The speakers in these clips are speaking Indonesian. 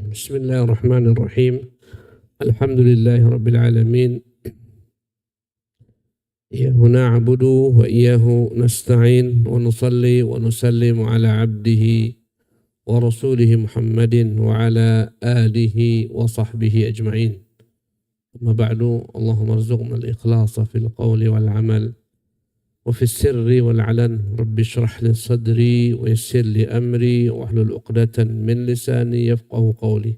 Bismillahirrahmanirrahim. Alhamdulillahi alamin. Iyyahu na'budu wa iyyahu nasta'in wa nusalli wa nusallimu ala abdihi wa rasulihi Muhammadin wa ala alihi wa sahbihi ajma'in. Amma ba'du, Allahumma arzuqna al-ikhlasa fil qawli wal amal wa fis sirri wal alan. Rabbi shrah li sadri wa yassir li amri wa ahlul uqdatan min lisani yafqahu qawli.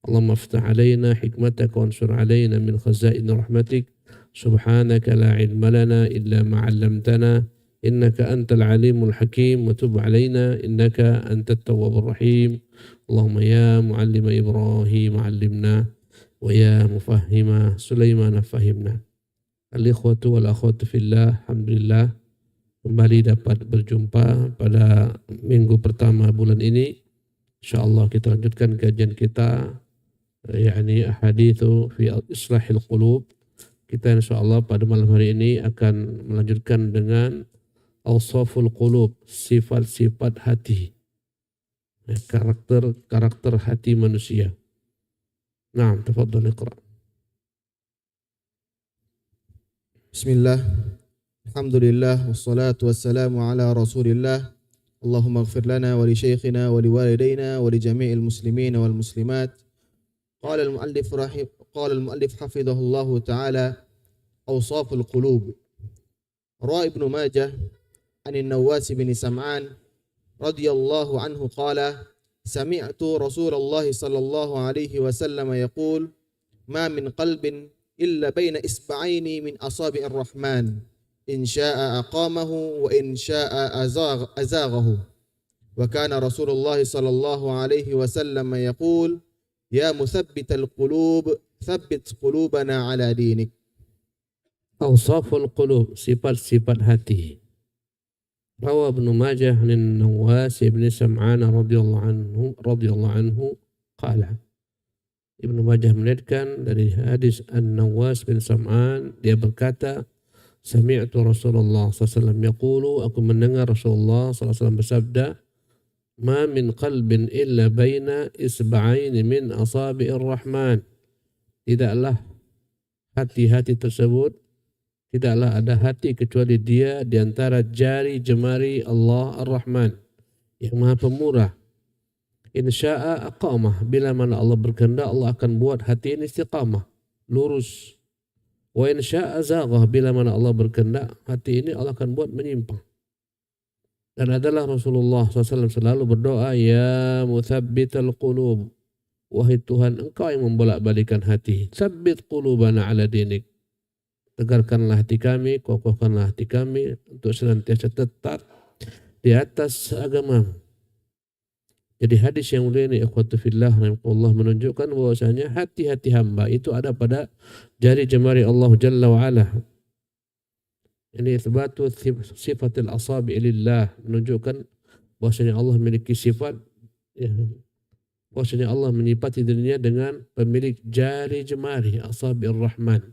Allahumma aftah alaina hikmataka wansur alaina min khazain rahmatik. Subhanaka la ilma lana illa ma 'allamtana innaka antal alimul hakim wa tub alaina innaka antat tawwabur rahim. Allahumma ya muallima Ibrahim 'allimna wa ya mufahhima Sulaiman fahimna. Al-ikhwatu wal akhwatu fillah, alhamdulillah kembali dapat berjumpa pada minggu pertama bulan ini. Insyaallah kita lanjutkan kajian kita yakni ahaditsu fi islahil qulub. Kita insyaallah pada malam hari ini akan melanjutkan dengan awsaful qulub, sifat-sifat hati, karakter hati manusia. Naam, tafadhal iqra. Bismillah, alhamdulillah, wassalatu wassalamu ala rasulillah. Allahumma ighfir lana wa li shaykhina wa li walidayna wa li jami'il muslimin wal muslimat. قال المؤلف حفظه الله تعالى: أوصاف القلوب. روى ابن ماجه عن النواس بن سمعان رضي الله عنه قال: sami'tu Rasulullah sallallahu alaihi wasallam yaqul ma min qalbin illa baina isba'aini min asabi'ir rahman in syaa'a aqamahu wa in syaa'a azaghahu wa kana Rasulullah sallallahu alaihi wasallam yaqul ya muthabbital qulub thabbit qulubana ala dinik. Awsaful qulub, sifat-sifat hati. Rawa Ibnu Majah an Nawas bin Sam'an radhiyallahu anhu qala. Ibnu Majah meriwayatkan dari hadis An-Nawas bin Sam'an, dia berkata, sami'tu Rasulullah sallallahu alaihi wasallam yaqulu, aku mendengar Rasulullah sallallahu alaihi wasallam bersabda, ma min qalbin illa baina isba'aini min asabi'ir rahman. Tidaklah hati-hati tersebut, tidaklah ada hati kecuali dia di antara jari jemari Allah Ar-Rahman yang Maha Pemurah. In syaa aqamah, bila mana Allah berkehendak Allah akan buat hati ini istiqamah, lurus. Wa in syaa zaghah, bila mana Allah berkehendak hati ini Allah akan buat menyimpang. Dan adalah Rasulullah SAW selalu berdoa, ya muthabbital qulub, wahai Tuhan engkau yang membolak-balikan hati, tsabbit qulubana ala dinik, tegarkanlah hati kami, kokohkanlah hati kami untuk senantiasa tetap di atas agama. Jadi hadis yang mulia ini ikhwatu fillah rahimahullah menunjukkan bahwasanya hati-hati hamba itu ada pada jari jemari Allah Jalla wa Ala. Ini itsbatu sifatil asabi lillah, menunjukkan bahwasanya Allah memiliki sifat, bahwasanya Allah menyifati dirinya dengan pemilik jari jemari asabir rahman.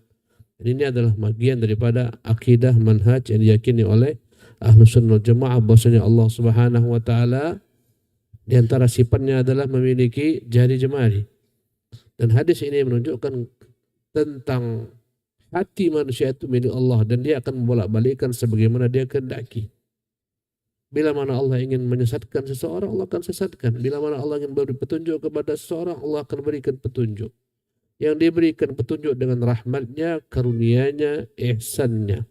Ini adalah bagian daripada akidah manhaj yang diyakini oleh Ahlus Sunnah Jamaah, bahwasanya Allah Subhanahu wa taala di antara sifatnya adalah memiliki jari jemari. Dan hadis ini menunjukkan tentang hati manusia itu milik Allah dan dia akan membolak-balikkan sebagaimana dia kehendaki. Bila mana Allah ingin menyesatkan seseorang, Allah akan sesatkan. Bila mana Allah ingin beri petunjuk kepada seseorang, Allah akan berikan petunjuk. Yang diberikan petunjuk dengan rahmatnya, karunia-Nya, ihsan-Nya.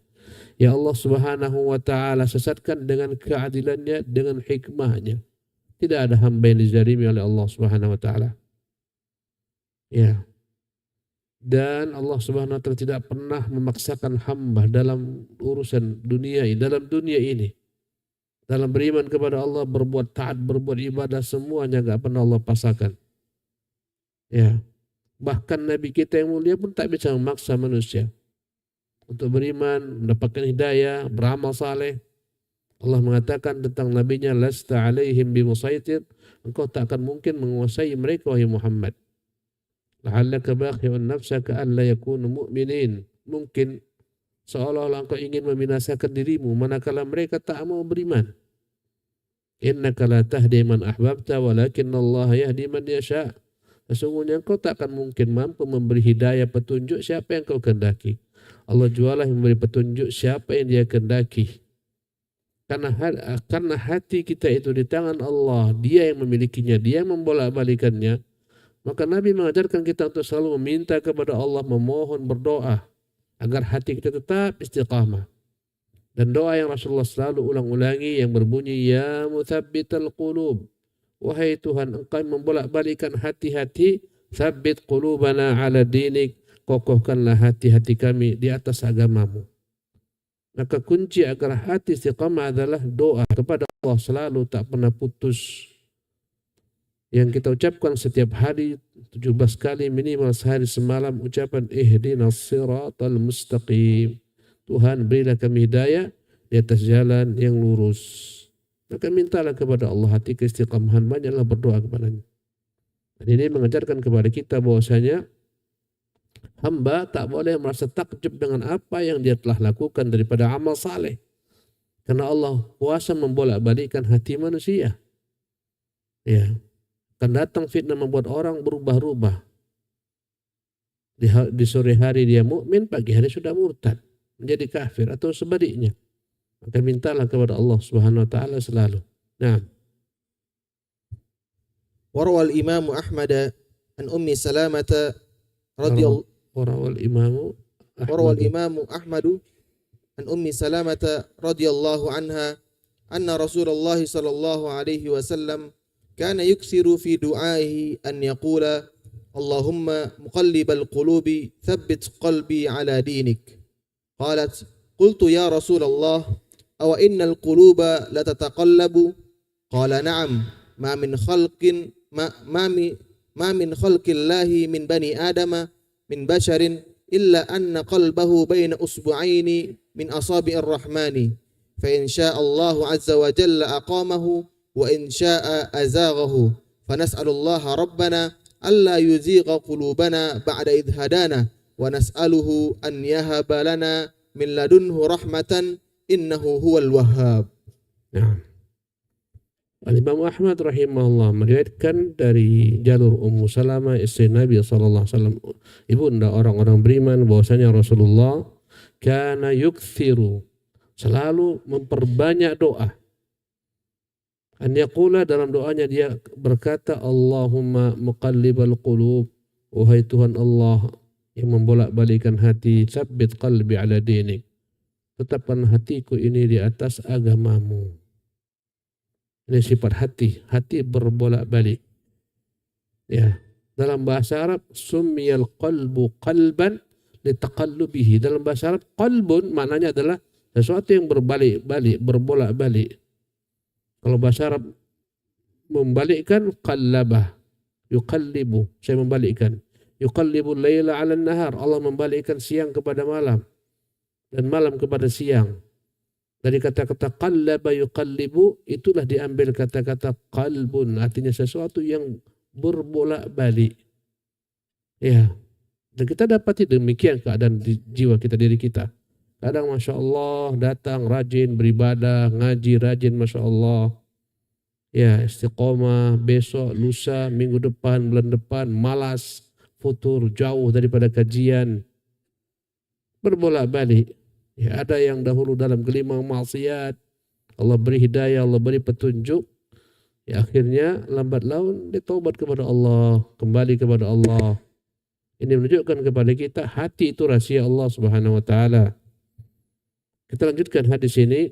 Ya Allah Subhanahu wa taala sesatkan dengan keadilannya, dengan hikmahnya. Tidak ada hamba yang dizalimi oleh Allah Subhanahu wa taala. Ya. Dan Allah Subhanahu wa taala tidak pernah memaksakan hamba dalam urusan dunia ini, dalam dunia ini. Dalam beriman kepada Allah, berbuat taat, berbuat ibadah, semuanya enggak pernah Allah paksakan. Ya. Bahkan Nabi kita yang mulia pun tak bisa memaksa manusia untuk beriman, mendapatkan hidayah, beramal saleh. Allah mengatakan tentang nabinya, lasta alaihim bimusaitir, engkau tak akan mungkin menguasai mereka wahai Muhammad. La'allaka bakhi'un nafsaka an la yakunu mu'minin. Mungkin seolah-olah engkau ingin membinasakan dirimu manakala mereka tak mau beriman. Innaka la tahdi man ahbabta walakinna Allah yahdi man yasha'. Sesungguhnya engkau tak akan mungkin mampu memberi hidayah petunjuk siapa yang kau kehendaki. Allah jualah yang memberi petunjuk siapa yang dia kehendaki. Karena hati kita itu di tangan Allah, dia yang memilikinya, dia yang membolak-balikannya. Maka Nabi mengajarkan kita untuk selalu meminta kepada Allah, memohon, berdoa agar hati kita tetap istiqamah. Dan doa yang Rasulullah selalu ulang-ulangi yang berbunyi, ya muthabbital qulub, wahai Tuhan engkau membolak-balikan hati-hati, tsabbit qulubana ala dinik, kokohkanlah hati-hati kami di atas agamamu. Maka kunci agar hati istiqamah adalah doa kepada Allah selalu tak pernah putus. Yang kita ucapkan setiap hari 17 kali minimal sehari semalam ucapan ihdinas siratal mustaqim. Tuhan berilah kami hidayah di atas jalan yang lurus. Maka mintalah kepada Allah hati keistiqamahan, banyaklah berdoa kepadanya. Dan ini mengajarkan kepada kita bahwasanya hamba tak boleh merasa takjub dengan apa yang dia telah lakukan daripada amal saleh. Karena Allah kuasa membolak-balikkan hati manusia. Ya. Akan datang fitnah membuat orang berubah-ubah. Di sore hari dia mukmin, pagi hari sudah murtad, menjadi kafir atau sebaliknya. Maka mintalah kepada Allah Subhanahu wa taala selalu. Nah. Warawal Imam Ahmad an Ummi Salamah radhiyallahu Warawal Imam Ahmad an Ummi Salamah radhiyallahu anha anna Rasulullah sallallahu alaihi wasallam kana yuksiru fi du'aihi an yaqula Allahumma muqallibal qulubi thabbit qalbi ala dinik. Qalat qultu ya Rasulullah aw innal quluba la tataqallabu? Qala na'am ma min khalqin ma min khalqillahi min bani adama min basharin illa anna qalbahu baina usbu'aini min asabi'ir rahmani fa in syaa Allahu 'azza wa jalla aqamahu wa in syaa azaghahu fa nas'alullaha rabbana alla yuzigha qulubana ba'da idh hadana wa nas'aluhu an yahaba lana min ladunhu rahmatan innahu huwal wahhab. Nah, Al-Imam Ahmad rahimahullah meriwayatkan dari jalur Ummu Salamah istri Nabi sallallahu alaihi wasallam, ibunda orang-orang beriman, bahwasanya Rasulullah kana yukthiru, selalu memperbanyak doa. An yaqula, dalam doanya dia berkata, Allahumma muqallibal qulub, wahai Tuhan Allah yang membolak-balikan hati, tsabbit qalbi ala dinik, tetapkan hatiku ini di atas agamamu. Ini sifat hati, hati berbolak-balik. Ya, dalam bahasa Arab summiyal qalbu qalban litaqallubihi. Dalam bahasa Arab qalbun maknanya adalah sesuatu yang berbalik-balik, berbolak-balik. Kalau bahasa Arab membalikkan qallabah, yuqallibu, saya membalikkan. Yuqallibu laila 'ala nahar, Allah membalikkan siang kepada malam dan malam kepada siang. Dari kata-kata qallaba yuqallibu itulah diambil kata-kata qalbun, artinya sesuatu yang berbolak-balik. Ya. Dan kita dapati demikian keadaan di jiwa kita, diri kita. Kadang Masya Allah datang rajin beribadah, ngaji rajin Masya Allah. Ya, istiqomah, besok, lusa, minggu depan, bulan depan, malas, futur, jauh daripada kajian. Berbolak-balik. Ya, ada yang dahulu dalam gelimang maksiat, Allah beri hidayah, Allah beri petunjuk. Ya, akhirnya lambat laun dia taubat kepada Allah, kembali kepada Allah. Ini menunjukkan kepada kita hati itu rahasia Allah Subhanahu wa taala. Kita lanjutkan hadis ini.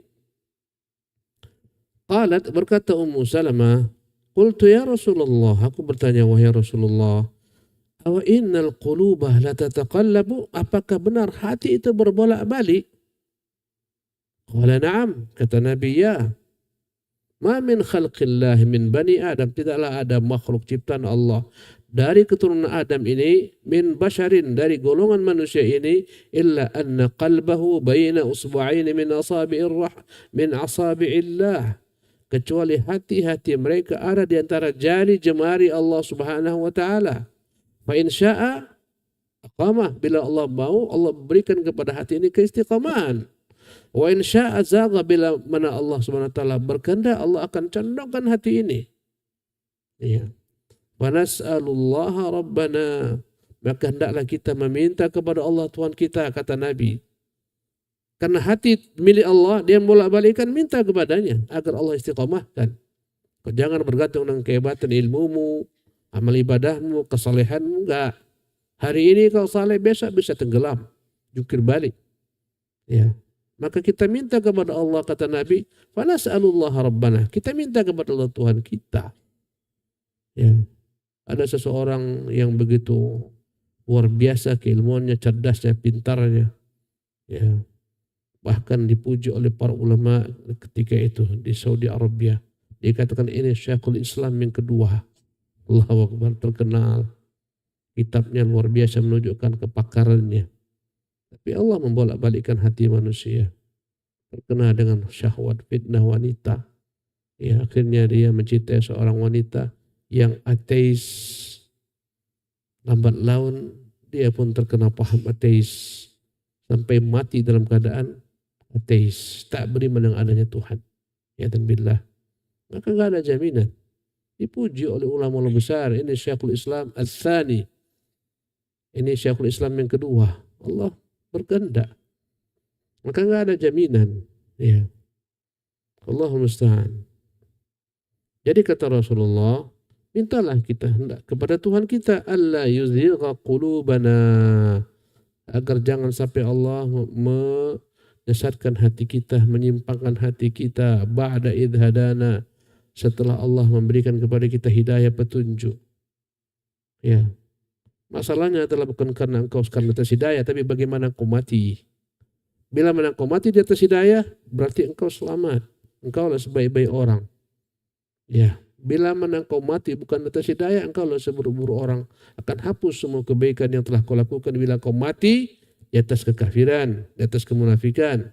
Qalat, berkata Ummu Salamah, qultu ya Rasulullah, aku bertanya wahai Rasulullah, aw innal qulubah la tataqallabu, apakah benar hati itu berbolak-balik? Qala na'am, kata Nabi, ya. Ma min khalqillah min bani Adam, tidaklah ada makhluk ciptaan Allah dari keturunan Adam ini, min basharin, dari golongan manusia ini, illa anna qalbahu baina usbu'aini min asabi'illah, kecuali hati-hati mereka ada di antara jari jemari Allah Subhanahu wa taala. Fa in syaa aqamah, bila Allah mau, Allah berikan kepada hati ini keistiqamahan. Wa in syaa zagha, bila mana Allah Subhanahu wa taala berkehendak, Allah akan condongkan hati ini. Ya. Wa nas'alullaha rabbana, maka hendaklah kita meminta kepada Allah Tuhan kita, kata Nabi. Karena hati milik Allah, dia bolak-balikkan, minta kepadanya agar Allah istiqamahkan. Kau jangan bergantung dengan kehebatan ilmumu, amal ibadahmu, kesalehanmu, enggak. Hari ini kau saleh, besok bisa tenggelam, jungkir balik. Ya. Maka kita minta kepada Allah, kata Nabi, fa nas'alullaha rabbana, kita minta kepada Allah Tuhan kita. Ya. Ada seseorang yang begitu luar biasa keilmuannya, cerdasnya, pintarnya. Ya. Bahkan dipuji oleh para ulama ketika itu di Saudi Arabia. Dikatakan ini Syekhul Islam yang kedua. Allahu Akbar, terkenal. Kitabnya luar biasa menunjukkan kepakarannya. Tapi Allah membolak-balikkan hati manusia. Terkena dengan syahwat fitnah wanita. Ya, akhirnya dia mencintai seorang wanita yang ateis. Lambat laun dia pun terkena paham ateis. Sampai mati dalam keadaan ateis, tak beriman dengan adanya Tuhan. Ya dan billah. Maka enggak ada jaminan. Dipuji oleh ulama besar, ini Syekhul Islam Al-Thani. Ini Syekhul Islam yang kedua. Allah berkehendak. Maka enggak ada jaminan. Ya. Allahumma musta'an. Jadi kata Rasulullah, mintalah kita hendak kepada Tuhan kita, alla yuzigha qulubana, agar jangan sampai Allah menyesatkan hati kita, menyimpangkan hati kita, ba'da idh hadana, setelah Allah memberikan kepada kita hidayah petunjuk. Ya, masalahnya adalah bukan karena engkau sekarang atas hidayah, tapi bagaimana engkau mati. Bila mana engkau mati di atas hidayah, berarti engkau selamat. Engkau adalah sebaik-baik orang. Ya, bila mana engkau mati bukan atas hidayah, engkau adalah seburuk-buruk orang. Akan hapus semua kebaikan yang telah kau lakukan bila kau mati di atas kekafiran, di atas kemunafikan.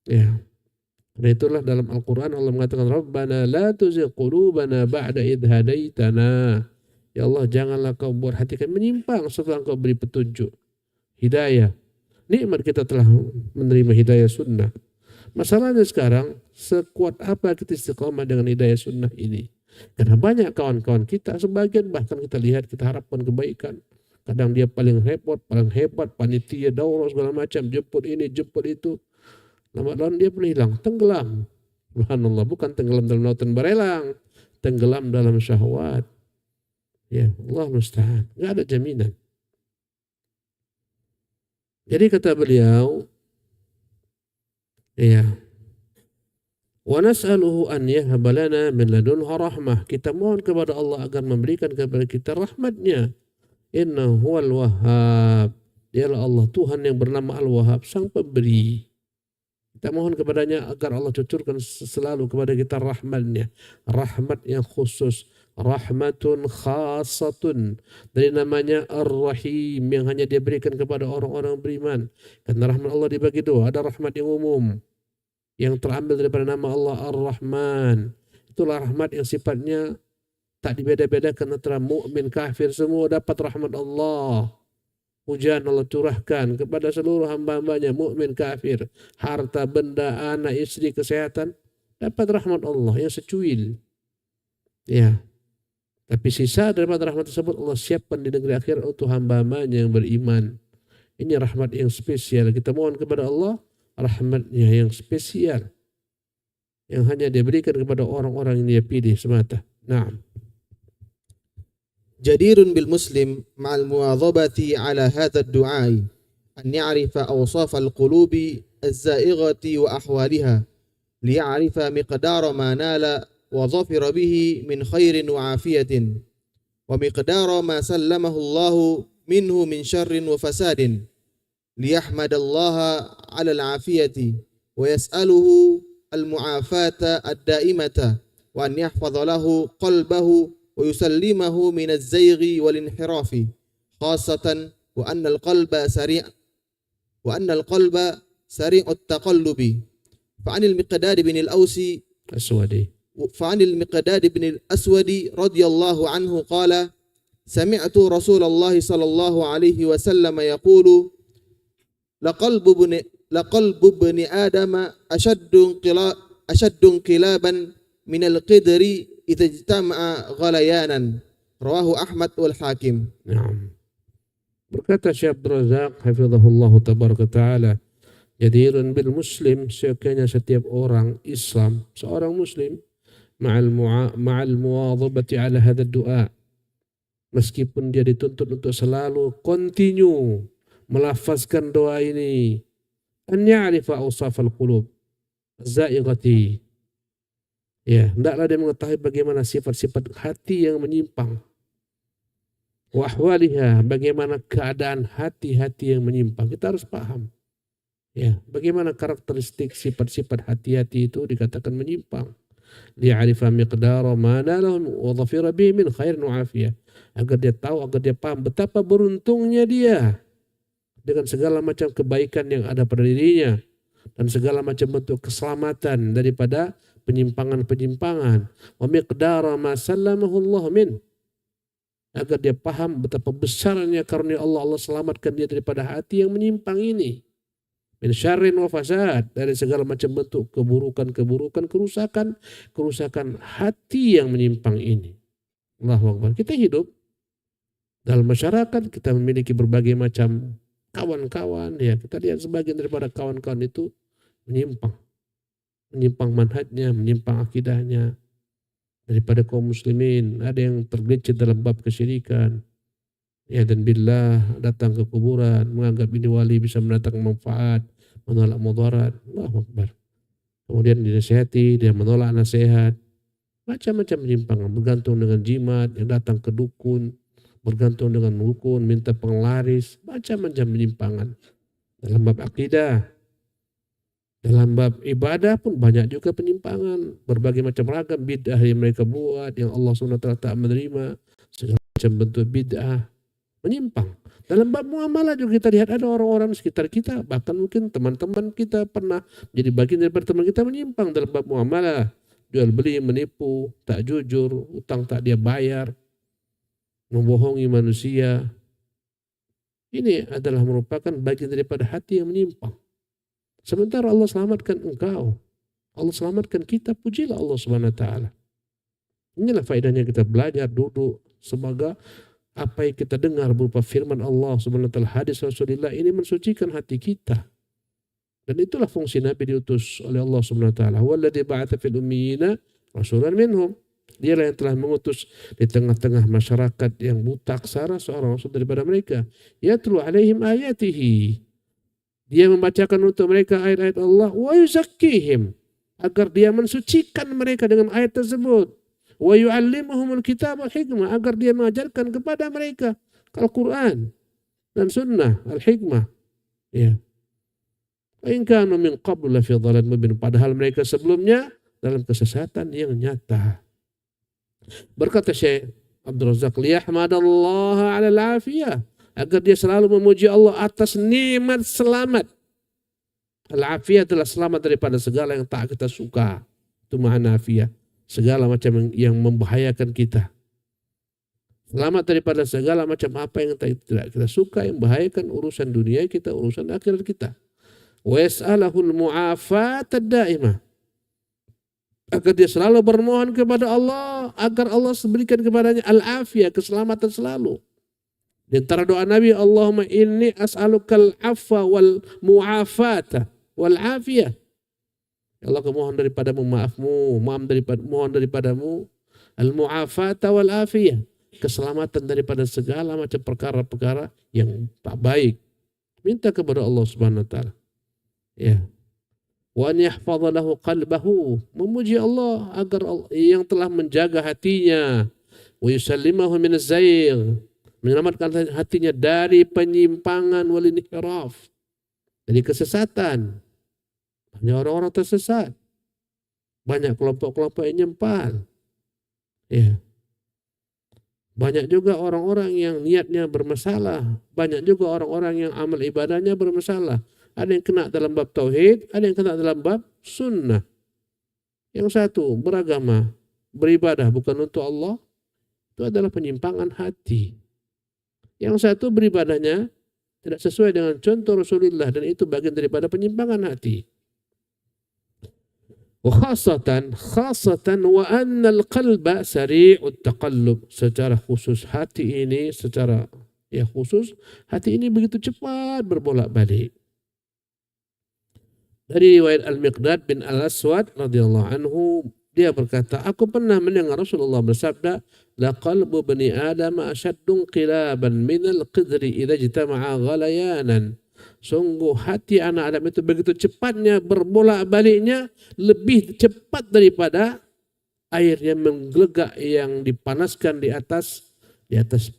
Ya. Karena itulah dalam Al-Quran Allah mengatakan Rabbana la tuzigh qulubana ba'da idh hadaitana. Ya Allah, janganlah kau buat hati kami menyimpang setelah kau beri petunjuk hidayah. Nikmat kita telah menerima hidayah sunnah. Masalahnya sekarang, sekuat apa kita istiqamah dengan hidayah sunnah ini? Karena banyak kawan-kawan kita, sebagian bahkan kita lihat, kita harapkan kebaikan. Kadang dia paling repot, paling hebat, panitia, daurah segala macam, jemput ini, jemput itu. Lama-lama dia pun hilang, tenggelam. Subhanallah, bukan tenggelam dalam lautan berelang, tenggelam dalam syahwat. Ya, Allah musta'an. Enggak ada jaminan. Jadi kata beliau, ya, wa nas'aluhu an yahaba lana min ladunhu rahmah. Kita mohon kepada Allah agar memberikan kepada kita rahmatnya. Innahu huwal wahhab. Dialah Allah Tuhan yang bernama Al-Wahhab, sang pemberi. Kita mohon kepadanya agar Allah cucurkan selalu kepada kita rahmatnya. Rahmat yang khusus. Rahmatun khasatun. Dari namanya Ar-Rahim yang hanya dia berikan kepada orang-orang beriman. Karena rahmat Allah dibagi dua. Ada rahmat yang umum. Yang terambil daripada nama Allah Ar-Rahman. Itulah rahmat yang sifatnya tak dibeda-bedakan antara mukmin kafir. Semua dapat rahmat Allah. Hujan Allah curahkan kepada seluruh hamba-hambanya, mukmin kafir, harta, benda, anak, istri, kesehatan, dapat rahmat Allah yang secuil. Ya. Tapi sisa daripada rahmat tersebut Allah siapkan di negeri akhirat untuk hamba-hambanya yang beriman. Ini rahmat yang spesial. Kita mohon kepada Allah rahmatnya yang spesial. Yang hanya diberikan kepada orang-orang yang dia pilih semata. Naam. جدير بالمسلم مع المواظبة على هذا الدعاء أن يعرف أوصاف القلوب الزائغة وأحوالها ليعرف مقدار ما نال وظفر به من خير وعافية ومقدار ما سلمه الله منه من شر وفساد ليحمد الله على العافية ويسأله المعافاة الدائمة وأن يحفظ له قلبه ويسلمه من الزيغ والانحراف خاصة وأن القلب سريع التقلب فعن المقداد بن الأسود رضي الله عنه قال سمعت رسول الله صلى الله عليه وسلم يقول لقلب ابن آدم أشد انقلابا من القدر إذا اجتمع غليانا رواه أحمد والحاكم. Naam. Berkata Syekh Abdul Razak hafizahullah tabaraka taala, jadirun bil muslim, seyogyanya setiap orang Islam, seorang muslim, ma'al muwadhabati ala hadha du'a, meskipun dia dituntut untuk selalu continue melafazkan doa ini, an ya'rifa awsafal qulub za'ighati. Ya, hendaklah dia mengetahui bagaimana sifat-sifat hati yang menyimpang. Wa ahwaliha, bagaimana keadaan hati-hati yang menyimpang. Kita harus paham. Ya, bagaimana karakteristik sifat-sifat hati-hati itu dikatakan menyimpang. Li'arifa miqdara ma nalahum wa dhafira bihi min khairin wa afiyah. Agar dia tahu, agar dia paham betapa beruntungnya dia dengan segala macam kebaikan yang ada pada dirinya dan segala macam bentuk keselamatan daripada penyimpangan-penyimpangan. Wa miqdara ma sallamahu Allah min. Agar dia paham betapa besarnya karunia Allah. Allah selamatkan dia daripada hati yang menyimpang ini. Min syarrin wa fasad, dari segala macam bentuk keburukan-keburukan, kerusakan hati yang menyimpang ini. Allahu Akbar. Kita hidup dalam masyarakat, kita memiliki berbagai macam kawan-kawan. Ya, kita lihat sebagian daripada kawan-kawan itu menyimpang manhajnya, menyimpang akidahnya daripada kaum muslimin. Ada yang tergelincir dalam bab kesyirikan, ya, dan billah, datang ke kuburan, menganggap ini wali bisa mendatangkan manfaat, menolak mudarat. Allahu Akbar. Kemudian dinasihati, dia menolak nasihat, Macam-macam penyimpangan, bergantung dengan jimat, yang datang ke dukun, bergantung dengan dukun, minta penglaris, macam-macam penyimpangan. Dalam bab akidah, dalam bab ibadah pun banyak juga penyimpangan. Berbagai macam ragam bid'ah yang mereka buat, yang Allah SWT tak menerima. Segala macam bentuk bid'ah, menyimpang. Dalam bab muamalah juga kita lihat ada orang-orang di sekitar kita, bahkan mungkin teman-teman kita pernah jadi bagian daripada teman kita menyimpang dalam bab muamalah. Jual beli, menipu, tak jujur, utang tak dia bayar, membohongi manusia. Ini adalah merupakan bagian daripada hati yang menyimpang. Sementara Allah selamatkan engkau, Allah selamatkan kita, pujilah Allah Subhanahu wa taala. Inilah faedahnya kita belajar, duduk, semoga apa yang kita dengar berupa firman Allah Subhanahu wa taala, hadis Rasulullah ini mensucikan hati kita. Dan itulah fungsi Nabi diutus oleh Allah Subhanahu wa taala. Walladzi ba'atsa fil ummiyina rasulan minhum. Dialah yang telah mengutus di tengah-tengah masyarakat yang buta aksara seorang rasul daripada mereka. Yatlu alaihim ayatihi. Dia membacakan untuk mereka ayat-ayat Allah, wa yuzakkihim, agar dia mensucikan mereka dengan ayat tersebut. Wa yu'allimuhumul kitab wal hikmah, agar dia mengajarkan kepada mereka Al-Quran dan Sunnah, Al-Hikmah. Ya. In kanu min qablu la fi dhalalin mubin, padahal mereka sebelumnya dalam kesesatan yang nyata. Berkata Syekh Abdul Razak, liyahmadallaha 'ala al-'afiyah, agar dia selalu memuji Allah atas nikmat selamat. Al-'afiyah adalah selamat daripada segala yang tak kita suka. Itu makna afiyah. Segala macam yang membahayakan kita. Selamat daripada segala macam apa yang tidak kita suka, yang membahayakan urusan dunia kita, urusan akhirat kita. Wa yas'alahul mu'afat ad-daimah, agar dia selalu bermohon kepada Allah agar Allah berikan kepadanya al-afiyah, keselamatan selalu. Di antara doa Nabi, Allahumma inni as'alukal afwa wal mu'afata wal afiyah. Ya Allah, aku mohon daripadamu maafmu, mohon daripadamu al-mu'afata wal afiyah, keselamatan daripada segala macam perkara-perkara yang tak baik. Minta kepada Allah Subhanahu wa taala. Ya. Wa an yahfadha lahu qalbahu, memuji Allah agar Allah yang telah menjaga hatinya, wa yusallimahu min az-zayg, menyelamatkan hatinya dari penyimpangan wal inhiraf, dari kesesatan. Banyak orang-orang tersesat, banyak kelompok-kelompok yang nyempal. Ya. Banyak juga orang-orang yang niatnya bermasalah, banyak juga orang-orang yang amal ibadahnya bermasalah. Ada yang kena dalam bab tauhid, ada yang kena dalam bab sunnah. Yang satu beragama, beribadah bukan untuk Allah, itu adalah penyimpangan hati. Yang satu beribadahnya tidak sesuai dengan contoh Rasulullah, dan itu bagian daripada penyimpangan hati. Khasatan wa anna al-qalba sari'ut taqallub, secara khusus hati ini, secara khusus hati ini begitu cepat berbolak-balik. Dari riwayat Al-Miqdad bin Al-Aswad radhiyallahu anhu, dia berkata, aku pernah mendengar Rasulullah bersabda, la qalbu bani Adam ashaddun qilaban minal qidri idza ijtama'a ghalayanan. Sungguh hati anak Adam itu begitu cepatnya berbolak-baliknya, lebih cepat daripada air yang menggelegak yang dipanaskan di atas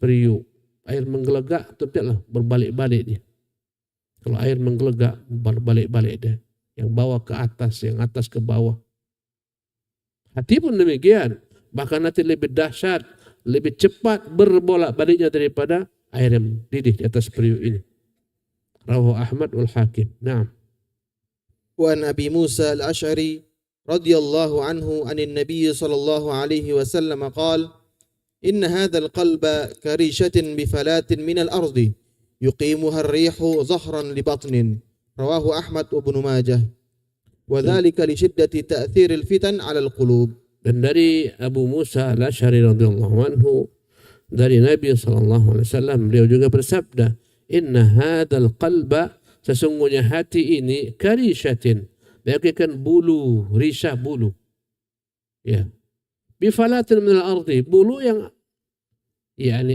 periuk. Air menggelegak itu tidaklah berbalik-balik dia. Kalau air menggelegak berbalik-balik dia. Yang bawah ke atas, yang atas ke bawah. Hati pun demikian. Bahkan hati lebih dahsyat, lebih cepat berbolak-baliknya daripada air yang didih di atas periuk ini. Rawahu Ahmad wal Hakim. Naam. Wa an Abi Musa al-Ash'ari radhiyallahu anhu anin Nabi sallallahu alaihi wasallam qala, inna hadzal qalba karishatin bi falatin min al-ardi yuqimuha ar-rihu zahran li batnin. Rawahu Ahmad wa Ibnu Majah. Wa dzalika li shiddati ta'thiril fitan 'ala al-qulub. Dan dari Abu Musa al-Ash'ari radhiyallahu anhu, dari Nabi sallallahu alaihi wasallam, beliau juga bersabda, inna hadzal qalba, sesungguhnya hati ini, karishatin, bagaikan bulu, risah bulu. Ya. Bi falatin min al-ardi, bulu yang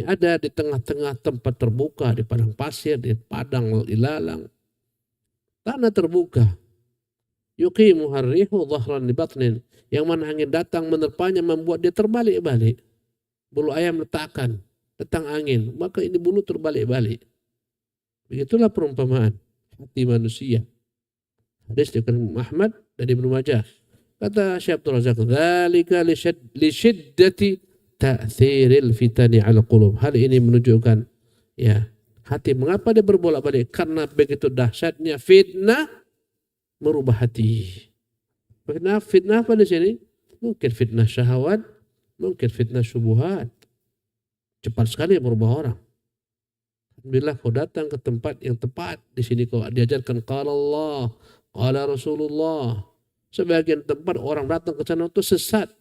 ada di tengah-tengah tempat terbuka, di padang pasir, di padang ilalang. Tanah terbuka. yuqimuha ar-rihu dhahran li batnin, yang mana angin datang menerpanya membuat dia terbalik-balik. Bulu ayam letakkan, datang angin, maka ini bulu terbalik-balik. Begitulah perumpamaan hati manusia. Hadis diriwayatkan Ahmad dan Ibnu Majah. Kata Syekh Abdul Razak, dzalika li syiddati ta'thiril fitani 'ala qulub. Hal ini menunjukkan ya, hati mengapa dia berbolak-balik? Karena begitu dahsyatnya fitnah merubah hati. Fitnah apa di sini? Mungkin fitnah syahwat, mungkin fitnah syubhat. Cepat sekali merubah orang. Alhamdulillah kau datang ke tempat yang tepat. Di sini kau diajarkan qala Allah, qala Rasulullah. Sebagian tempat orang datang ke sana itu sesat.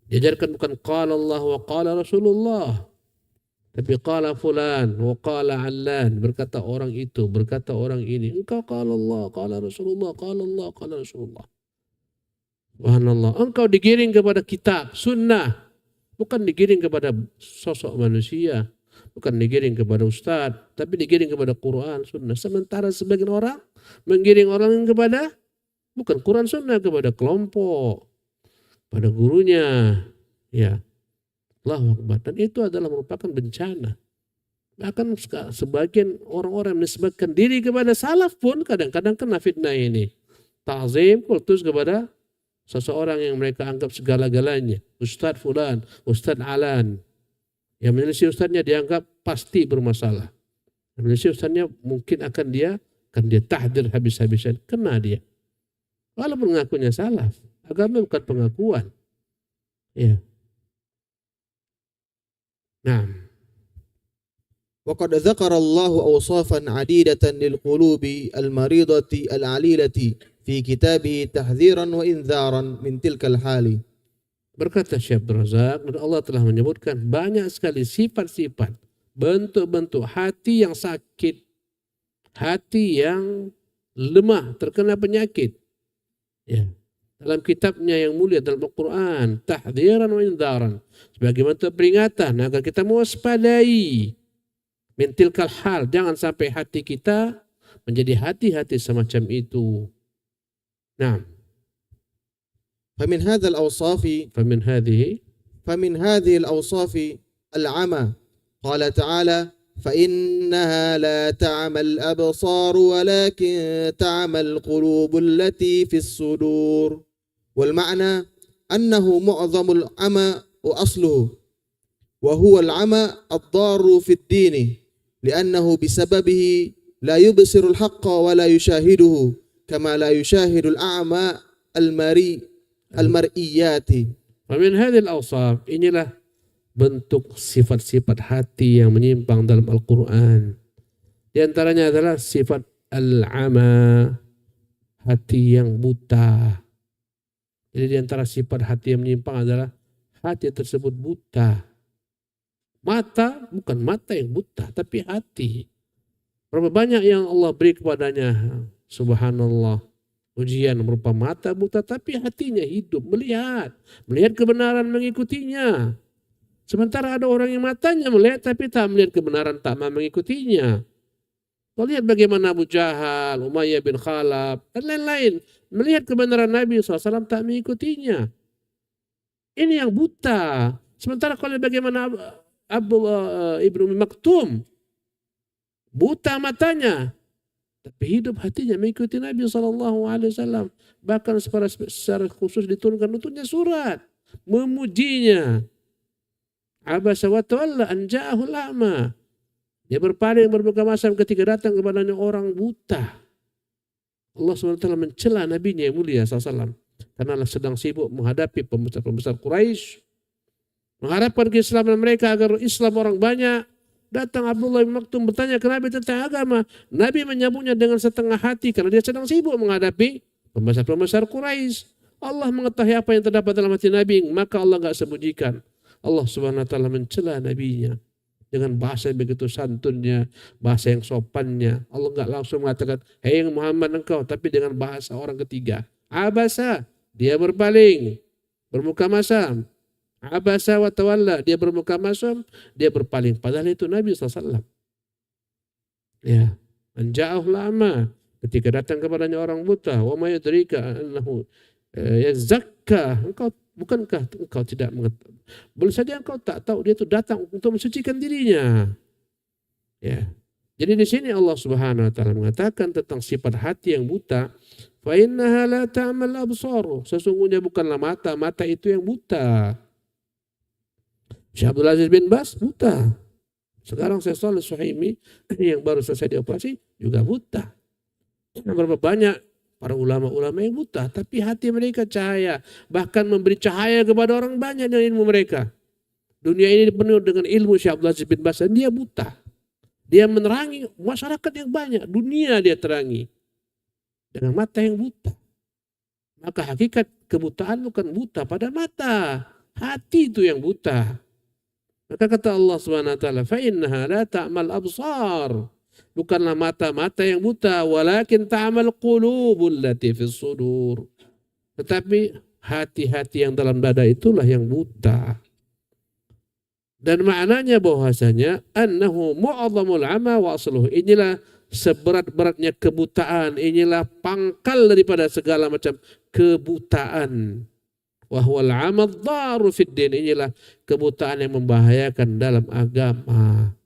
Diajarkan bukan qala Allah wa qala Rasulullah, tapi qala fulan wa qala allan, berkata orang itu, berkata orang ini. Engkau qala Allah, qala Rasulullah, qala Allah, qala Rasulullah. Subhanallah. Engkau digiring kepada kitab, sunnah, bukan digiring kepada sosok manusia, bukan digiring kepada ustaz, tapi digiring kepada Quran, sunnah. Sementara sebagian orang menggiring orang kepada bukan Quran sunnah, kepada kelompok, pada gurunya. Ya, Allahu Akbar. Dan itu adalah merupakan bencana. Bahkan sebagian orang-orang menisbatkan diri kepada salaf pun kadang-kadang kena fitnah ini. Ta'zim, kultus kepada seseorang yang mereka anggap segala-galanya. Ustadz fulan, Ustadz alan. Yang menyelisih ustadznya dianggap pasti bermasalah. Yang menyelisih ustadznya mungkin akan dia tahdir habis-habisan. Kena dia. Walaupun mengakunya salaf. Agama bukan pengakuan. Ya. Nah. وقد ذكر الله أوصافا عديدة للقلوب المريضة العليلة في كتابه تحذيرا وإنذارا من تلك الحال. Berkata Syekh Abdul Razak, dan Allah telah menyebutkan banyak sekali sifat-sifat, bentuk-bentuk hati yang sakit, hati yang lemah, terkena penyakit. Ya. Dalam kitabnya yang mulia, dalam Al-Quran, tahdziran wa indzaran, sebagai bentuk peringatan agar kita mewaspadai mintilkal hal, jangan sampai hati kita menjadi hati-hati semacam itu. Nah, فمن هذه الأوصاف العمى قال تعالى فإنها لا تعمى الأبصار ولكن تعمى القلوب التي في الصدور. والمعنى أنه معظم العمى وأصله، وهو العمى الضار في الدين، لأنه بسببه لا يبصر الحق ولا يشاهده كما لا يشاهد الأعمى المرئيات. ومن هذه الأوصاف, inilah bentuk sifat-sifat hati yang menyimpang dalam Al-Quran. Di antaranya adalah sifat al-ama, hati yang buta. Jadi di antara sifat hati yang menyimpang adalah hati tersebut buta. Mata, bukan mata yang buta, tapi hati. Berapa banyak yang Allah beri kepadanya, subhanallah, ujian berupa mata buta, tapi hatinya hidup, melihat kebenaran, mengikutinya. Sementara ada orang yang matanya melihat, tapi tak melihat kebenaran, tak mau mengikutinya. Kau lihat bagaimana Abu Jahal, Umayyah bin Khalaf, dan lain-lain. Melihat kebenaran Nabi SAW, tak mengikutinya. Ini yang buta. Sementara kalau bagaimana Abdullah ibnu Maktum, buta matanya, tapi hidup hatinya mengikuti Nabi SAW. Bahkan secara khusus diturunkan untuknya surat memujinya. Abasa wa tawalla an ja'ahul a'ma. Dia berpaling berbuka masam ketika datang kepadanya orang buta. Allah SWT mencela nabinya yang mulia SAW karena sedang sibuk menghadapi pembesar-pembesar Quraisy, mengharapkan keislaman mereka agar Islam orang banyak. Datang Abdullah bin Maktum bertanya ke Nabi tentang agama. Nabi menyambutnya dengan setengah hati karena dia sedang sibuk menghadapi pembesar-pembesar Quraisy. Allah mengetahui apa yang terdapat dalam hati Nabi, maka Allah enggak sembunyikan. Allah Subhanahu wa taala mencela nabinya dengan bahasa yang begitu santunnya, bahasa yang sopannya. Allah enggak langsung mengatakan, "Hei Muhammad engkau," tapi dengan bahasa orang ketiga. Abasa, dia berpaling, bermuka masam. Abasa wa tawalla, dia bermuka masam, dia berpaling. Padahal itu Nabi SAW. Ya, anja'ahul a'ma, ketika datang kepadanya orang buta, wa may yudrika annahu yazakka, bukankah engkau tidak mengetahui, boleh saja engkau tak tahu dia itu datang untuk mensucikan dirinya. Ya. Jadi di sini Allah Subhanahu wa taala mengatakan tentang sifat hati yang buta, fa innaha la ta'mal absar, sesungguhnya bukanlah mata itu yang buta. Syekh Abdul Aziz bin Bas buta. Sekarang Syekh Shalih Suhaimi yang baru selesai dioperasi juga buta. Berapa banyak para ulama-ulama yang buta, tapi hati mereka cahaya, bahkan memberi cahaya kepada orang banyak dengan ilmu mereka. Dunia ini penuh dengan ilmu Syekh Abdul Aziz bin Bas, dan dia buta. Dia menerangi masyarakat yang banyak, dunia dia terangi dengan mata yang buta. Maka hakikat kebutaan bukan buta pada mata, hati itu yang buta. Maka kata Allah Subhanahu wa taala, fa innaha la ta'mal absar, bukanlah mata-mata yang buta, walakin ta'mal qulubul lati fis sudur, tetapi hati-hati yang dalam dada itulah yang buta. Dan maknanya bahwasanya annahu mu'azzamul ama wa asluhu, inilah seberat-beratnya kebutaan, inilah pangkal daripada segala macam kebutaan. Wa huwal amad dharu fid din, inilah kebutaan yang membahayakan dalam agama.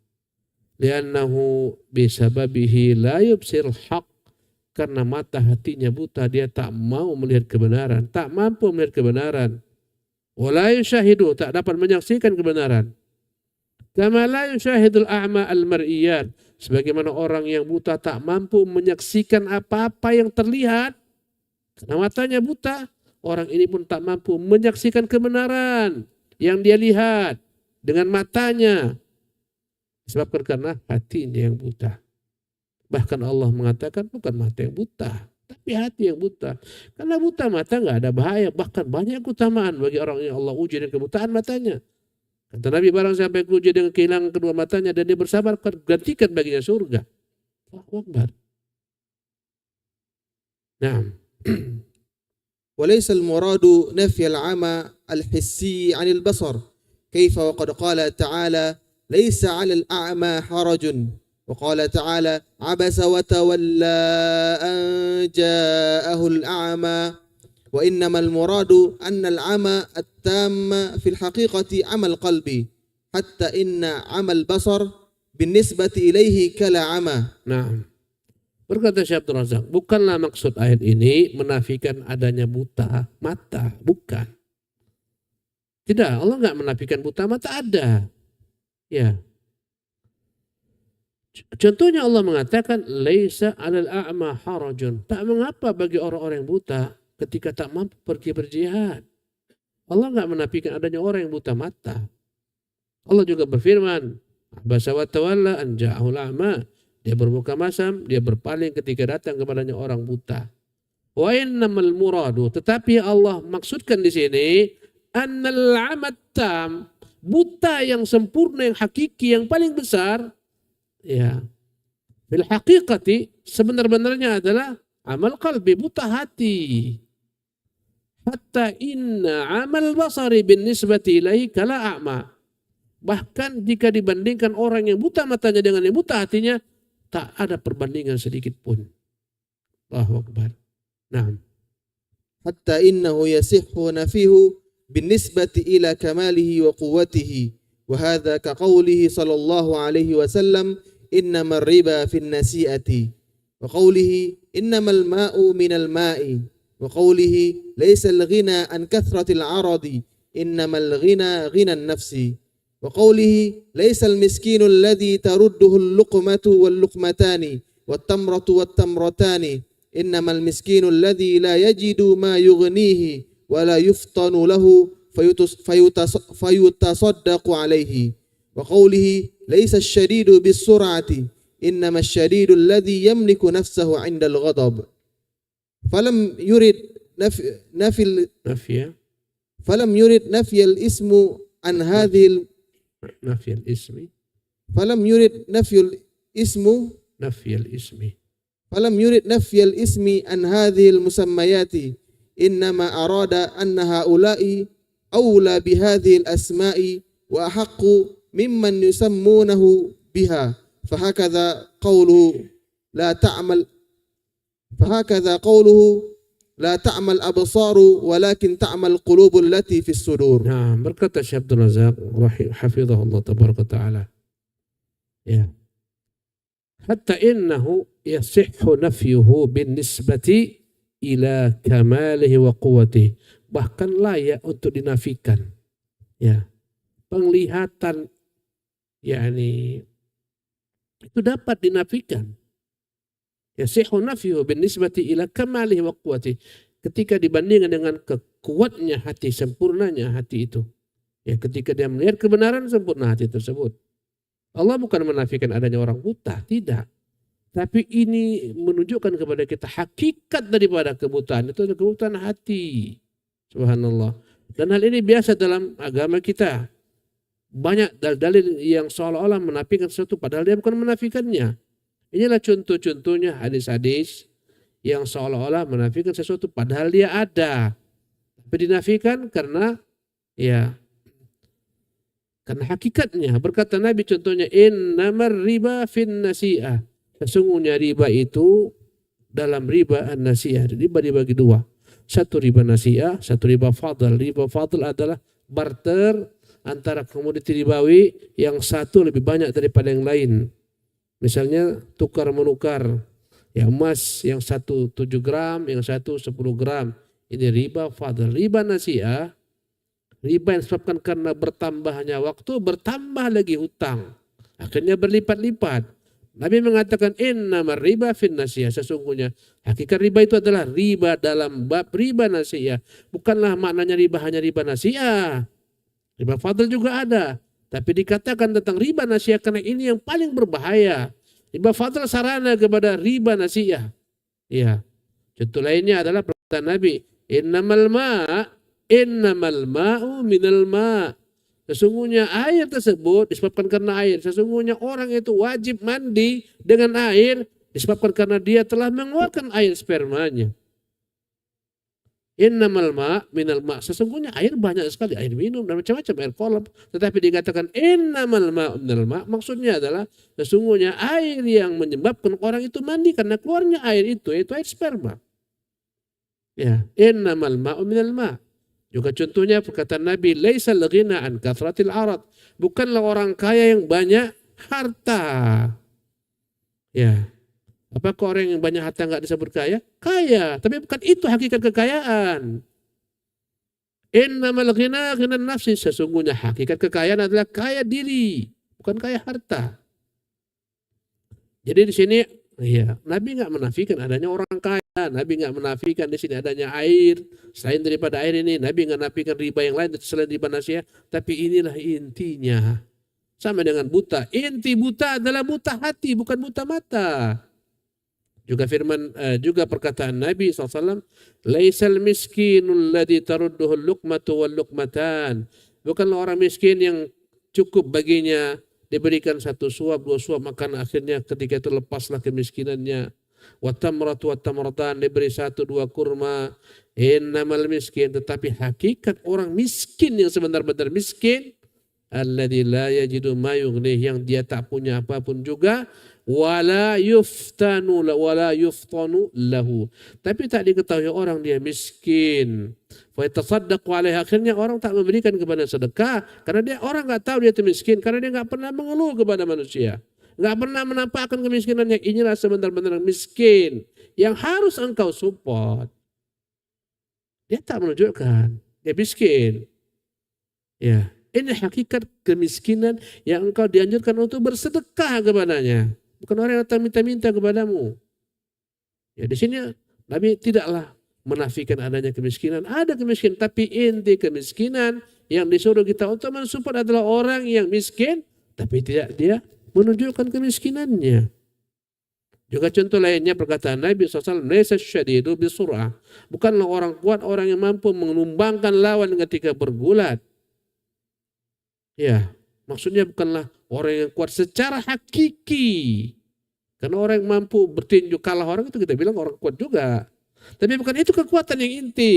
Li'annahu bisababihi la yubsirul haq, karena mata hatinya buta, dia tak mau melihat kebenaran, tak mampu melihat kebenaran. Wa la yushahidu, tak dapat menyaksikan kebenaran. Kama la yushahidul a'ma al-mar'iyat, sebagaimana orang yang buta tak mampu menyaksikan apa-apa yang terlihat karena matanya buta, orang ini pun tak mampu menyaksikan kebenaran yang dia lihat dengan matanya, disebabkan karena hatinya yang buta. Bahkan Allah mengatakan bukan mata yang buta, tapi hati yang buta. Karena buta mata nggak ada bahaya, bahkan banyak keutamaan bagi orang yang Allah uji dengan kebutaan matanya. Kata Nabi, barang sampai uji dengan kehilangan kedua matanya dan dia bersabar, gantikan baginya surga. Allahu Akbar. Naam. وليس المراد نفي العمى الحسي عن البصر، كيف وقد قال تعالى ليس على الأعمى حرج، وقال تعالى عبس وتولى أن جاءه الأعمى، وإنما المراد أن العمى التام في الحقيقة عمى القلب، حتى إن عمى البصر بالنسبة إليه كلا عمى. Nah, berkata Syekh Abdul Razak, bukanlah maksud ayat ini menafikan adanya buta mata, bukan. Tidak, Allah nggak menafikan buta mata, ada. Ya. Contohnya Allah mengatakan laisa 'alal a'ma harajun, tak mengapa bagi orang-orang yang buta ketika tak mampu pergi berjihad. Allah nggak menafikan adanya orang yang buta mata. Allah juga berfirman, abasa wa tawalla an ja'ahul a'ma, dia berbuka masam, dia berpaling ketika datang kepadanya orang buta. Wa innamal muradu, tetapi Allah maksudkan di sini annal 'amat tam, buta yang sempurna, yang hakiki, yang paling besar, ya. Bil haqiqati, sebenar-benarnya adalah amal qalbi, buta hati. Hatta inna amal basari bin nisbati ilaihi kala a'ma. Bahkan jika dibandingkan orang yang buta matanya dengan yang buta hatinya, tak ada perbandingan sedikit pun. Allahu Akbar. Naam. Hatta innahu yasihhu nafihu bin nisbati ila kamalihi wa quwwatihi, wa hadha ka qawlihi sallallahu alaihi wasallam innamal riba fin nasi'ati, wa qawlihi innamal ma'u minal ma'i, وقوله ليس الغنى عن كثرة العرض إنما الغنى غنى النفس، وقوله ليس المسكين الذي ترده اللقمة واللقمتان والتمرة والتمرتان إنما المسكين الذي لا يجد ما يغنيه ولا يفطن له فيتصدق عليه، وقوله ليس الشديد بالسرعة إنما الشديد الذي يملك نفسه عند الغضب. فلم يرد فلم يرد نفي الاسم عن هذه نفي الاسم فلم يرد نفي الاسم فلم يرد نفي الاسم عن هذه المسميات، إنما أراد أن هؤلاء أولى بهذه الأسماء وأحق ممن يسمونه بها، فهكذا قوله لا تعمل Fahakadha qawluhu la ta'mal absaru walakin ta'mal qulubul lati fis sudur. Nah, berkata Syekh Abdul Razak hafizahullah tabaraka taala. Ya. Hatta innahu yasihhu nafyuhu bin nisbati ila kamalihi wa quwwatihi. Bahkan layak untuk dinafikan. Ya. Penglihatan yakni itu dapat dinafikan. Yasihhu nafyuhu bin nisbati ila kamalihi wa quwwatihi. Ketika dibandingkan dengan kekuatnya hati, sempurnanya hati itu. Ya, ketika dia melihat kebenaran, sempurna hati tersebut. Allah bukan menafikan adanya orang buta, tidak. Tapi ini menunjukkan kepada kita hakikat daripada kebutaan. Itu adalah kebutaan hati. Subhanallah. Dan hal ini biasa dalam agama kita. Banyak dalil yang seolah-olah menafikan sesuatu, padahal dia bukan menafikannya. Inilah contoh-contohnya hadis-hadis yang seolah-olah menafikan sesuatu padahal dia ada. Tapi dinafikan karena hakikatnya. Berkata Nabi contohnya, innamar riba fin nasi'ah. Sesungguhnya riba itu dalam riba an-nasi'ah. Riba dibagi dua. Satu riba nasi'ah, satu riba fadl. Riba fadl adalah barter antara komoditi ribawi yang satu lebih banyak daripada yang lain. Misalnya tukar menukar. Ya, emas yang satu 7 gram, yang satu 10 gram. Ini riba fadl. Riba nasi'ah, riba yang disebabkan karena bertambahnya waktu, bertambah lagi hutang. Akhirnya berlipat-lipat. Nabi mengatakan innamar riba fin nasi'ah. Sesungguhnya hakikat riba itu adalah riba dalam bab riba nasi'ah. Bukanlah maknanya riba hanya riba nasi'ah. Riba fadl juga ada. Tapi dikatakan tentang riba nasi'ah karena ini yang paling berbahaya. Riba fadl sarana kepada riba nasi'ah. Ya. Contoh lainnya adalah perkataan Nabi, innamal ma'u minal ma'. Sesungguhnya air tersebut disebabkan karena air. Sesungguhnya orang itu wajib mandi dengan air disebabkan karena dia telah mengeluarkan air spermanya. Innamal ma' minal ma'. Sesungguhnya air banyak sekali, air minum dan macam-macam, air kolam. Tetapi dikatakan innamal ma'u minal ma', maksudnya adalah sesungguhnya air yang menyebabkan orang itu mandi karena keluarnya air itu, yaitu air sperma. Ya, innamal ma'u minal ma'. Juga contohnya perkataan Nabi, laisal ghina an kathratil arad. Bukanlah orang kaya yang banyak harta. Ya. Apakah orang yang banyak harta enggak disebut kaya? Kaya, tapi bukan itu hakikat kekayaan. Innamal ghina ghinan nafsi. Sesungguhnya hakikat kekayaan adalah kaya diri, bukan kaya harta. Jadi di sini Nabi enggak menafikan adanya orang kaya. Nabi enggak menafikan di sini adanya air. Selain daripada air ini, Nabi enggak menafikan riba yang lain selain riba nasi'ah. Tapi inilah intinya. Sama dengan buta. Inti buta adalah buta hati, bukan buta mata. Juga perkataan Nabi SAW, laisal miskinul ladzi tarudduhu luqmatu wal luqmatan. Bukanlah orang miskin yang cukup baginya diberikan 1 suap, 2 suap makan, akhirnya ketika itu lepaslah kemiskinannya. Wa tamratu wa tamratan, diberi 1, 2 kurma. Innamal miskin, tetapi hakikat orang miskin yang sebenar-benar miskin, alladzi la yajidu ma yughnih, yang dia tak punya apapun juga, wala yuftanu lahu, tapi tak diketahui orang dia miskin. Fa yatasaddaqu alaihi, akhirnya orang tak memberikan kepada sedekah karena dia orang enggak tahu dia itu miskin, karena dia enggak pernah mengeluh kepada manusia, enggak pernah menampakkan kemiskinannya. Inilah sebenar-benar miskin yang harus engkau support. Dia tak menunjukkan dia miskin. Ya, ini hakikat kemiskinan yang engkau dianjurkan untuk bersedekah kepadanya. Bukan orang yang datang minta-minta kepadamu. Ya, di sini Nabi tidaklah menafikan adanya kemiskinan. Ada kemiskinan, tapi inti kemiskinan yang disuruh kita untuk mensupport adalah orang yang miskin, tapi tidak dia menunjukkan kemiskinannya. Juga contoh lainnya perkataan Nabi SAW, laisa syadidu bisur'ah. Bukanlah orang kuat orang yang mampu menumbangkan lawan ketika bergulat. Ya, maksudnya bukanlah orang yang kuat secara hakiki. Karena orang yang mampu bertinju kalah orang itu kita bilang orang kuat juga. Tapi bukan itu kekuatan yang inti.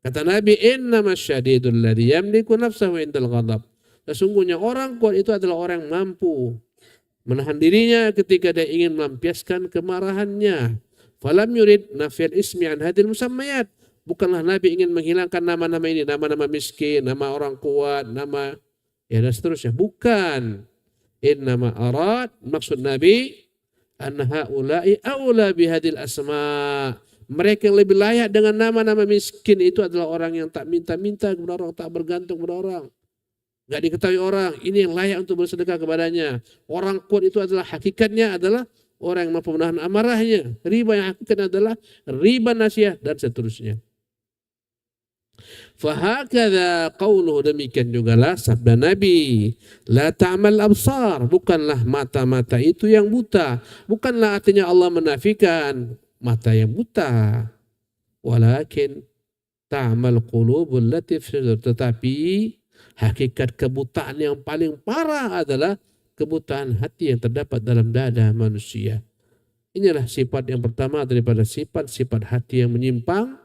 Kata Nabi, innamas syadidul ladzi yamliku nafsahu indal ghadab. Sesungguhnya orang kuat itu adalah orang yang mampu menahan dirinya ketika dia ingin melampiaskan kemarahannya. Falam yurid nafiyal ismi an hadil musammayat. Bukanlah Nabi ingin menghilangkan nama-nama ini, nama-nama miskin, nama orang kuat, nama ya dan seterusnya. Bukan. Innama arad, maksud Nabi, anna haula'i aula bihadil asma. Mereka yang lebih layak dengan nama-nama miskin itu adalah orang yang tak minta-minta kepada orang, tak bergantung kepada orang. Gak diketahui orang, ini yang layak untuk bersedekah kepadanya. Orang kuat itu adalah hakikatnya adalah orang yang mampu menahan amarahnya. Riba yang hakikatnya adalah riba nasiah dan seterusnya. Fahakadha qauluhu, demikian jugalah sabda Nabi, la ta'mal absar, bukanlah mata-mata itu yang buta. Bukanlah artinya Allah menafikan mata yang buta. Walakin ta'mal qulubul lati fi sudur, tetapi hakikat kebutaan yang paling parah adalah kebutaan hati yang terdapat dalam dada manusia. Inilah sifat yang pertama daripada sifat-sifat hati yang menyimpang.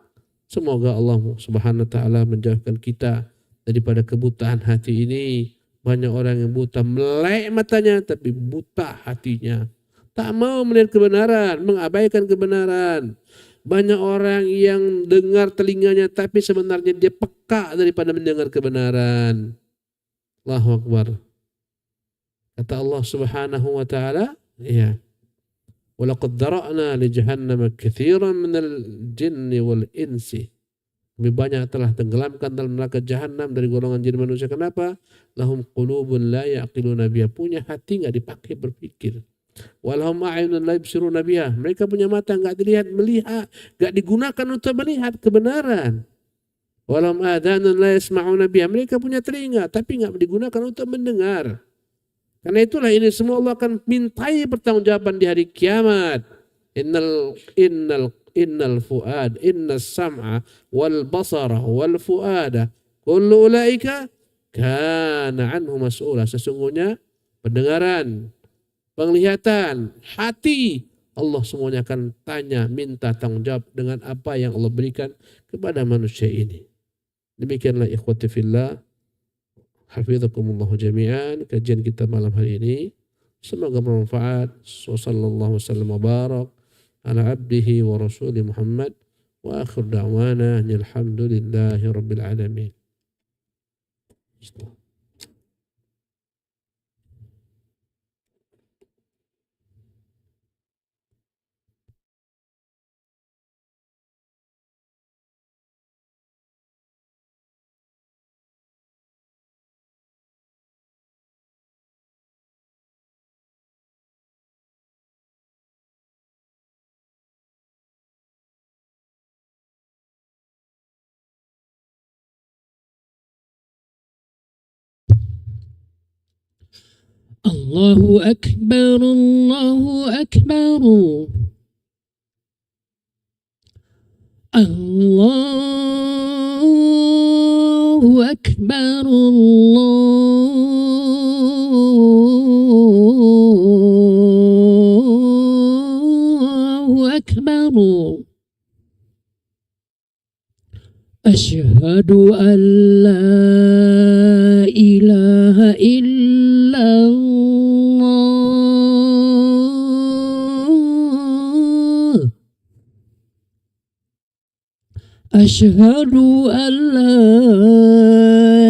Semoga Allah Subhanahu wa taala menjauhkan kita daripada kebutaan hati ini. Banyak orang yang buta, melek matanya tapi buta hatinya. Tak mau melihat kebenaran, mengabaikan kebenaran. Banyak orang yang dengar telinganya tapi sebenarnya dia peka daripada mendengar kebenaran. Allahu Akbar. Kata Allah Subhanahu wa taala, ya. Walaqad dara'na li jahannam katsiran minal jinni wal insi. Lebih banyak telah tenggelamkan dalam neraka jahanam dari golongan jin manusia. Kenapa? Lahum qulubun la yaqiluna biha, punya hati enggak dipakai berpikir. Walahum a'yunun la yubsiruna biha, mereka punya mata enggak dilihat melihat, enggak digunakan untuk melihat kebenaran. Walahum adhanun la yasma'una biha, mereka punya telinga tapi enggak digunakan untuk mendengar. Karena itulah ini semua Allah akan mintai pertanggungjawaban di hari kiamat. Innal fuad, innas sam'a wal basara wal fuada kullu ulaika kana anhu mas'ula. Sesungguhnya pendengaran, penglihatan, hati, Allah semuanya akan tanya, minta tanggung jawab dengan apa yang Allah berikan kepada manusia ini. Demikianlah ikhwati fillah, hafizakumullah jami'an, kajian kita malam hari ini. Semoga bermanfaat. Sallallahu wasallam wa barak ala abdihi wa rasuli Muhammad wa akhir da'wana alhamdulillahi rabbil alamin. Allahu Akbar, Allahu Akbar. Allahu Akbar, Allahu Akbar. Asyhadu an la ilaha illallah. Asyhadu an la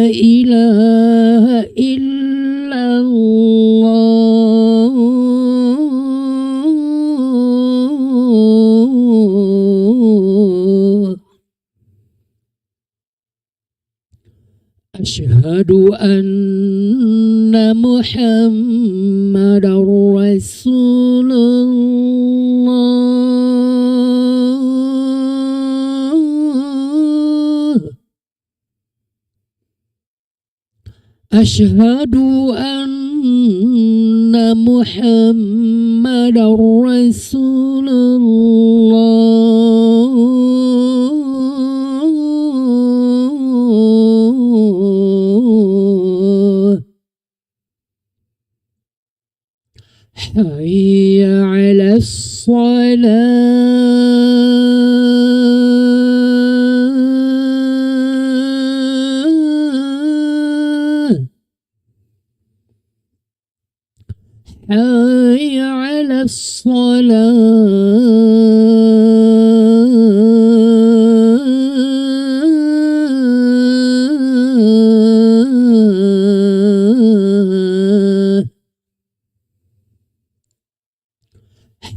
ilaha illallah. Asyhadu anna Muhammadar Rasulullah. Asyhadu anna Muhammadar Rasulullah. Hayya 'alas salah. Hayya 'alas salah.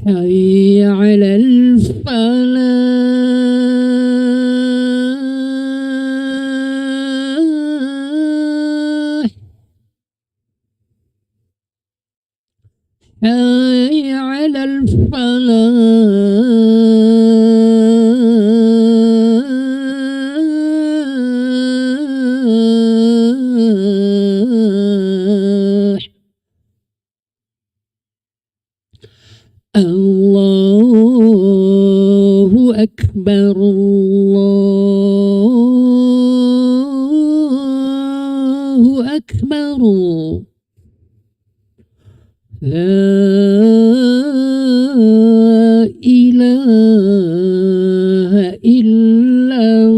حي على الفلاح حي على الفلاح الله أكبر الله أكبر لا إله إلا